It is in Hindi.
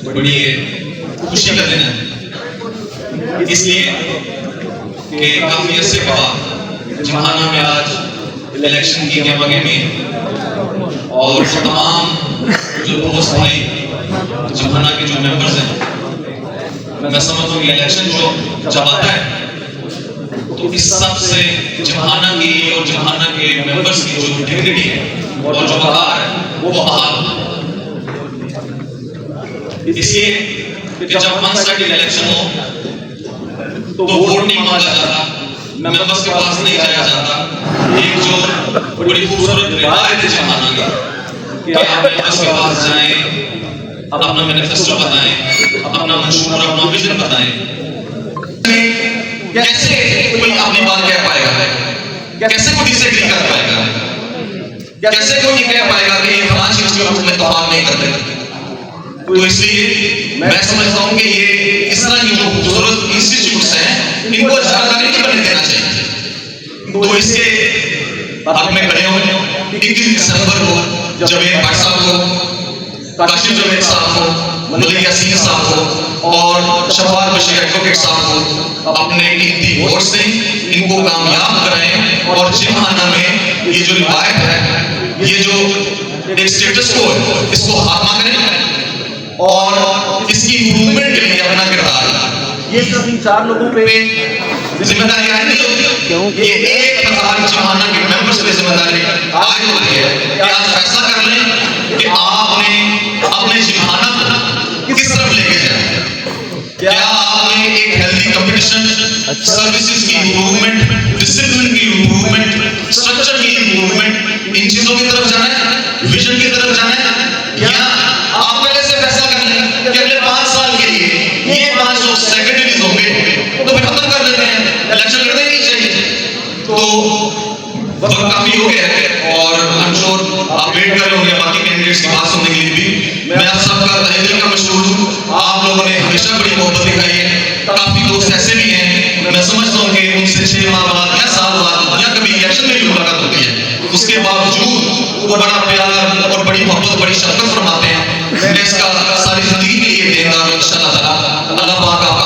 बड़ी खुशी का दिन है, इसलिए कि काफी अरसे के बाद जहाना में आज इलेक्शन की गेमागेमी और तमाम जो दोस्त भाई जहाना के जो मेंबर्स हैं, मैं समझता हूँ इलेक्शन जो जब आता है तो इस सब से जहाना की और जहाना के मेंबर्स की जो डिग्निटी है और जो वकार है वो बहाल। इसलिए कि जब वन साइड इलेक्शन हो तो वोट नहीं मांगा जाता, मेंबर्स के पास नहीं जाया जाता। एक जो बड़ी खूबसूरत रिवायत है जहाना की कि आप मेंबर्स के पास जाएं, अपना मैनिफेस्टो बताएं, अपना मंशूर, अपना विजन बताएं। कैसे कोई अपनी बात कह पाएगा, कैसे कोई डिसएग्री कर पाएगा, कैसे कोई कह पाएगा कि ये फलां चीज के में इत्तेफाक नहीं करते। तो इसलिए मैं समझता हूं कि ये इस तरह की जो खूबसूरत इंस्टीट्यूट्स हैं इनको जागरूक नहीं बनने देना चाहिए। तो इसके हक में खड़े होने 21 दिसंबर को जावेद भाई साहब को, काशिफ जावेद साहब को, मलिक यासीन साहब को और शफात बशीर एडवोकेट साहब को अपने कीमती वोट से इनको कामयाब कराएं और जहाना में ये जो रिवायत है, ये जो एक स्टेटस को है, इसको खात्मा करें और इसकी इम्प्रूवमेंट के लिए अपना किरदार। ये सिर्फ इन 4 लोगों पे जिम्मेदारी आई नहीं होती, ये 1000 जहाना के मेंबर्स पे जिम्मेदारी आई होती है कि आज फैसला कर लें कि आपने अपने जहाना को किस तरफ लेके जाए। क्या आपने एक हेल्दी कंपटीशन, सर्विसेज की इम्प्रूवमेंट, डिसिप्लिन की इम्प्रूवमेंट, स्ट्रक्चर की इम्प्रूवमेंट, इन चीजों की तरफ जाना है, विजन की तरफ जाना है, या आप पहले से फैसला कर लें कि अगले 5 साल के लिए ये 5 लोग सेक्रेटरीज होंगे तो फिर खत्म कर देते हैं, इलेक्शन लड़ने नहीं चाहिए। तो वक्त काफी हो गया है और आई एम श्योर आप वेट कर रहे होंगे बाकी कैंडिडेट्स की बात सुनने के लिए भी। मैं आप सबका तहे दिल का मशहूर हूँ, आप लोगों ने हमेशा बड़ी मोहब्बत दिखाई है। काफी दोस्त ऐसे भी हैं, मैं समझता हूँ कि उनसे 6 माह बाद या साल बाद या कभी इलेक्शन में भी मुलाकात होती है, उसके बावजूद वो बड़ा प्यार और बड़ी मोहब्बत, बड़ी शफकत फरमाते हैं। मैं इसका सारी जिंदगी के लिए देनदार हूं इंशाअल्लाह ताला। अल्लाह पाक आपका